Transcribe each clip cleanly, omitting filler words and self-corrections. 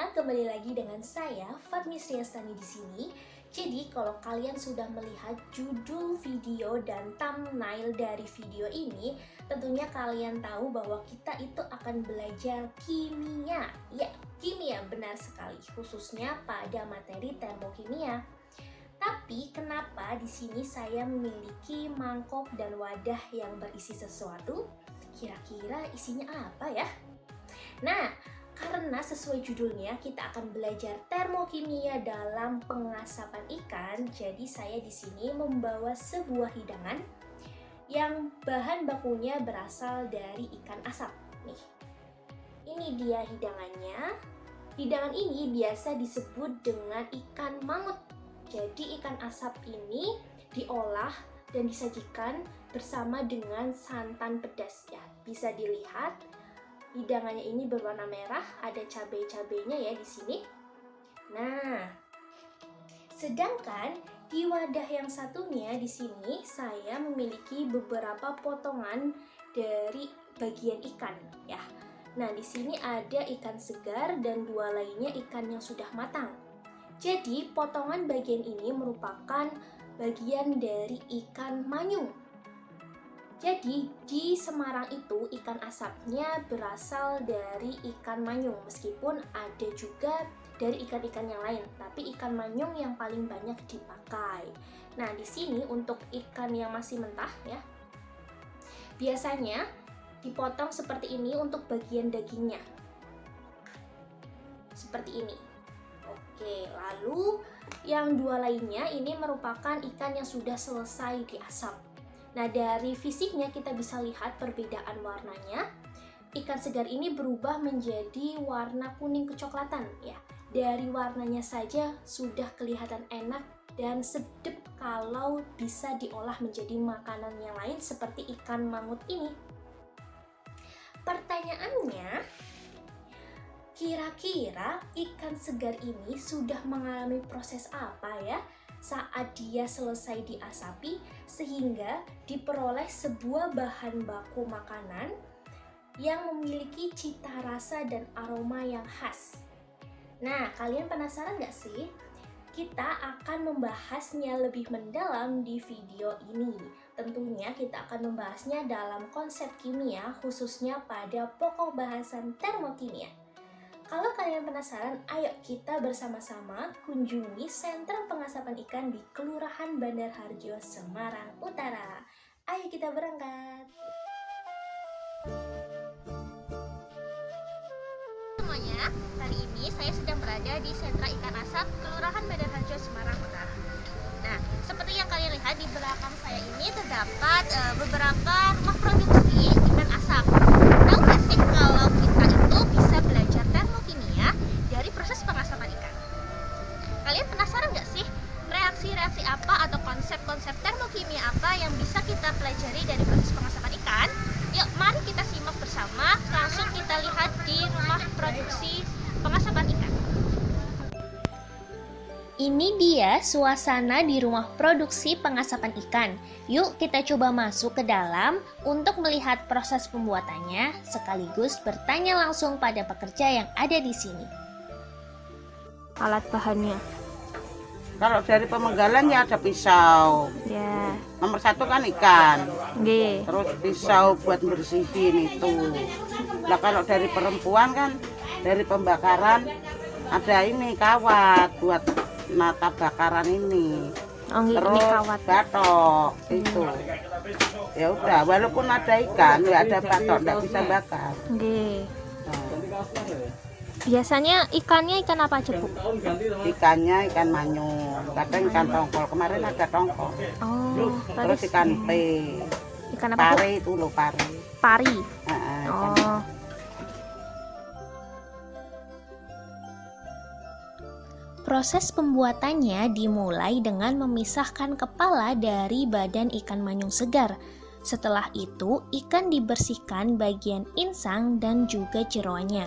semuanya, kembali lagi dengan saya Fatmi Sriastani di sini. Jadi kalau kalian sudah melihat judul video dan thumbnail dari video ini, tentunya kalian tahu bahwa kita itu akan belajar kimia. Ya, kimia benar sekali, khususnya pada materi termokimia. Tapi kenapa di sini saya memiliki mangkok dan wadah yang berisi sesuatu? Kira-kira isinya apa ya? Nah, karena sesuai judulnya kita akan belajar termokimia dalam pengasapan ikan, jadi saya di sini membawa sebuah hidangan yang bahan bakunya berasal dari ikan asap. Nih, ini dia hidangannya. Hidangan ini biasa disebut dengan ikan mangut. Jadi ikan asap ini diolah dan disajikan bersama dengan santan pedas ya. Bisa dilihat hidangannya ini berwarna merah, ada cabai-cabainya ya di sini. Nah, sedangkan di wadah yang satunya di sini saya memiliki beberapa potongan dari bagian ikan ya. Nah, di sini ada ikan segar dan dua lainnya ikan yang sudah matang. Jadi, potongan bagian ini merupakan bagian dari ikan manyung. Jadi di Semarang itu ikan asapnya berasal dari ikan manyung, meskipun ada juga dari ikan-ikan yang lain, tapi ikan manyung yang paling banyak dipakai. Nah, di sini untuk ikan yang masih mentah ya, biasanya dipotong seperti ini untuk bagian dagingnya. Seperti ini. Oke, lalu yang dua lainnya ini merupakan ikan yang sudah selesai diasap. Nah, dari fisiknya kita bisa lihat perbedaan warnanya. Ikan segar ini berubah menjadi warna kuning kecoklatan ya. Dari warnanya saja sudah kelihatan enak dan sedap kalau bisa diolah menjadi makanan yang lain seperti ikan mangut ini. Pertanyaannya, kira-kira ikan segar ini sudah mengalami proses apa ya saat dia selesai diasapi sehingga diperoleh sebuah bahan baku makanan yang memiliki cita rasa dan aroma yang khas. Nah, kalian penasaran gak sih? Kita akan membahasnya lebih mendalam di video ini. Tentunya kita akan membahasnya dalam konsep kimia, khususnya pada pokok bahasan termokimia. Kalau kalian penasaran, ayo kita bersama-sama kunjungi sentra pengasapan ikan di Kelurahan Bandar Harjo, Semarang Utara. Ayo kita berangkat. Semuanya, hari ini saya sedang berada di sentra ikan asap Kelurahan Bandar Harjo, Semarang Utara. Nah, seperti yang kalian lihat di belakang saya ini terdapat beberapa rumah produksi ikan asap. Tahu nggak sih kalau kita itu bisa belajar termokimia dari proses pengasapan ikan? Kalian penasaran nggak sih reaksi-reaksi apa atau konsep-konsep termokimia apa yang bisa kita pelajari dari proses pengasapan ikan? Yuk, mari kita simak bersama. Langsung kita lihat di rumah produksi pengasapan ikan. Ini dia suasana di rumah produksi pengasapan ikan. Yuk kita coba masuk ke dalam untuk melihat proses pembuatannya sekaligus bertanya langsung pada pekerja yang ada di sini. Alat bahannya. Kalau dari pemenggalan ya ada pisau. Ya. Nomor satu kan ikan. Nggih. Terus pisau buat bersihin itu. Nah kalau dari perempuan kan dari pembakaran ada ini kawat buat nata bakaran ini. Oh, terus batok itu. Ya udah, walaupun ada ikan, ya ada batok, nggak bisa bakar. Nggih. Nah, Biasanya ikannya ikan apa aja, Bu? ikannya ikan manyung, kadang ikan tongkol. Kemarin ada tongkol. Oh, Terus ikan pe, ikan apa, Bu? pare itu loh pare. Pari. Ikan Oh. Proses pembuatannya dimulai dengan memisahkan kepala dari badan ikan manyung segar. Setelah itu, ikan dibersihkan bagian insang dan juga jeroannya.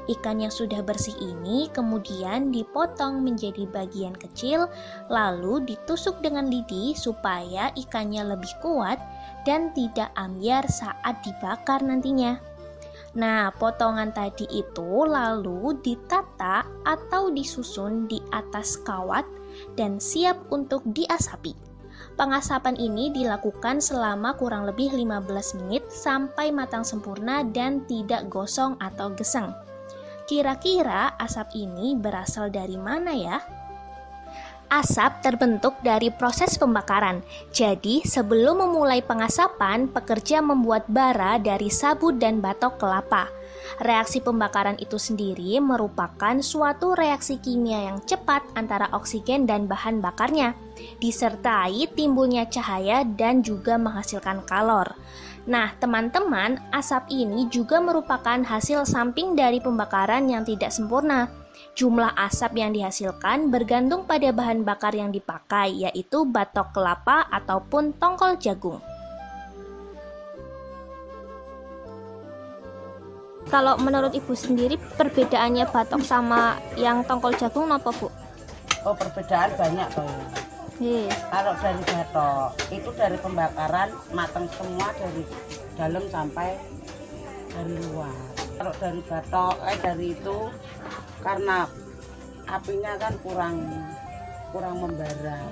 Ikan yang sudah bersih ini kemudian dipotong menjadi bagian kecil, lalu ditusuk dengan lidi supaya ikannya lebih kuat dan tidak ambyar saat dibakar nantinya. Nah, potongan tadi itu lalu ditata atau disusun di atas kawat dan siap untuk diasapi. Pengasapan ini dilakukan selama kurang lebih 15 menit sampai matang sempurna dan tidak gosong atau geseng. Kira-kira asap ini berasal dari mana ya? Asap terbentuk dari proses pembakaran. Jadi, sebelum memulai pengasapan, pekerja membuat bara dari sabu dan batok kelapa. Reaksi pembakaran itu sendiri merupakan suatu reaksi kimia yang cepat antara oksigen dan bahan bakarnya, disertai timbulnya cahaya dan juga menghasilkan kalor. Nah, teman-teman, asap ini juga merupakan hasil samping dari pembakaran yang tidak sempurna. Jumlah asap yang dihasilkan bergantung pada bahan bakar yang dipakai, yaitu batok kelapa ataupun tongkol jagung. Kalau menurut Ibu sendiri, perbedaannya batok sama yang tongkol jagung apa, Bu? Oh, perbedaan banyak tuh. Kalau dari batok, itu dari pembakaran matang semua dari dalam sampai dari luar. Kalau dari batok, dari itu karena apinya kan kurang membara.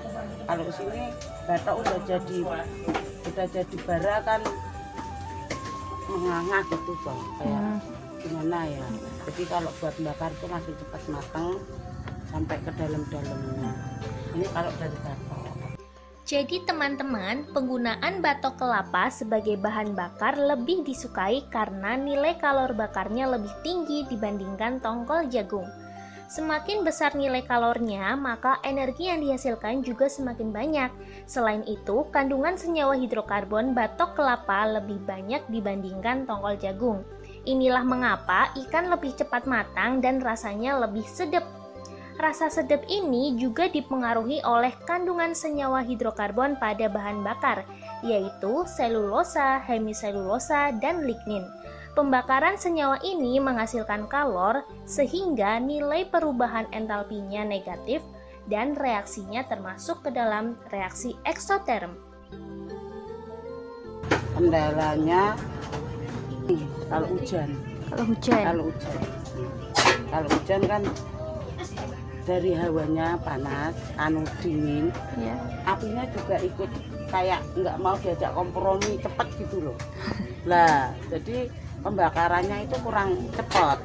Kalau sini batok udah jadi bara kan menganga gitu Bang. Kayak gimana ya. Jadi kalau buat bakar itu masih cepat matang sampai ke dalam-dalamnya. Ini kalau dari batok. Jadi teman-teman, penggunaan batok kelapa sebagai bahan bakar lebih disukai karena nilai kalor bakarnya lebih tinggi dibandingkan tongkol jagung. Semakin besar nilai kalornya, maka energi yang dihasilkan juga semakin banyak. Selain itu, kandungan senyawa hidrokarbon batok kelapa lebih banyak dibandingkan tongkol jagung. Inilah mengapa ikan lebih cepat matang dan rasanya lebih sedap. Rasa sedap ini juga dipengaruhi oleh kandungan senyawa hidrokarbon pada bahan bakar, yaitu selulosa, hemiselulosa, dan lignin. Pembakaran senyawa ini menghasilkan kalor sehingga nilai perubahan entalpinya negatif dan reaksinya termasuk ke dalam reaksi eksoterm. Kendalanya kalau hujan. Kalau hujan kan dari hawanya panas, dingin, ya. Apinya juga ikut kayak nggak mau diajak kompromi cepat gitu loh. Lah, jadi pembakarannya itu kurang cepat.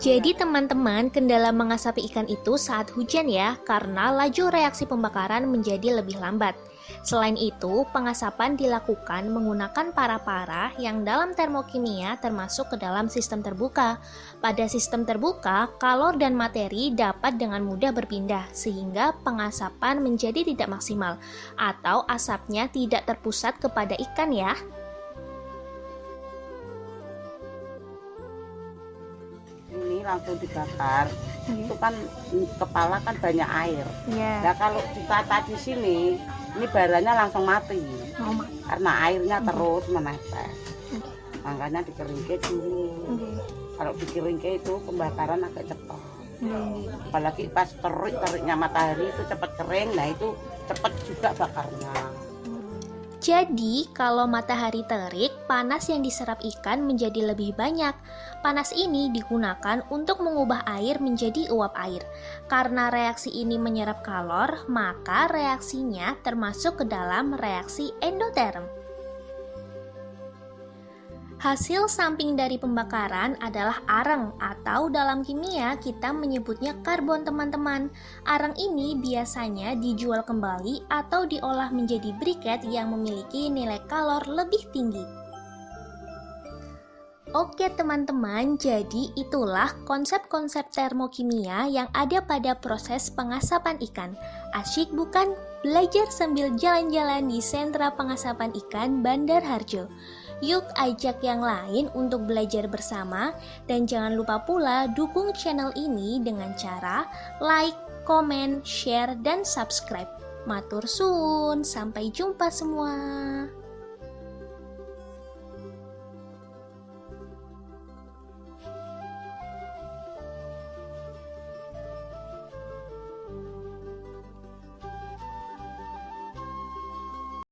Jadi teman-teman, kendala mengasapi ikan itu saat hujan ya, karena laju reaksi pembakaran menjadi lebih lambat. Selain itu, pengasapan dilakukan menggunakan para-para yang dalam termokimia termasuk ke dalam sistem terbuka. Pada sistem terbuka, kalor dan materi dapat dengan mudah berpindah, sehingga pengasapan menjadi tidak maksimal, atau asapnya tidak terpusat kepada ikan ya. Ini langsung dibakar, itu kan kepala kan banyak air. Nah kalau ditata di sini, ini baranya langsung mati, karena airnya terus menetes. Makanya dikeringke dulu. Kalau dikeringke itu pembakaran agak cepat. Apalagi pas teriknya matahari itu cepat kering, nah itu cepat juga bakarnya. Jadi, kalau matahari terik, panas yang diserap ikan menjadi lebih banyak. Panas ini digunakan untuk mengubah air menjadi uap air. Karena reaksi ini menyerap kalor, maka reaksinya termasuk ke dalam reaksi endoterm. Hasil samping dari pembakaran adalah areng atau dalam kimia kita menyebutnya karbon teman-teman. Areng ini biasanya dijual kembali atau diolah menjadi briket yang memiliki nilai kalor lebih tinggi. Oke teman-teman, jadi itulah konsep-konsep termokimia yang ada pada proses pengasapan ikan. Asyik bukan? Belajar sambil jalan-jalan di sentra pengasapan ikan Bandar Harjo. Yuk ajak yang lain untuk belajar bersama dan jangan lupa pula dukung channel ini dengan cara like, komen, share, dan subscribe. Matur suwun, sampai jumpa semua.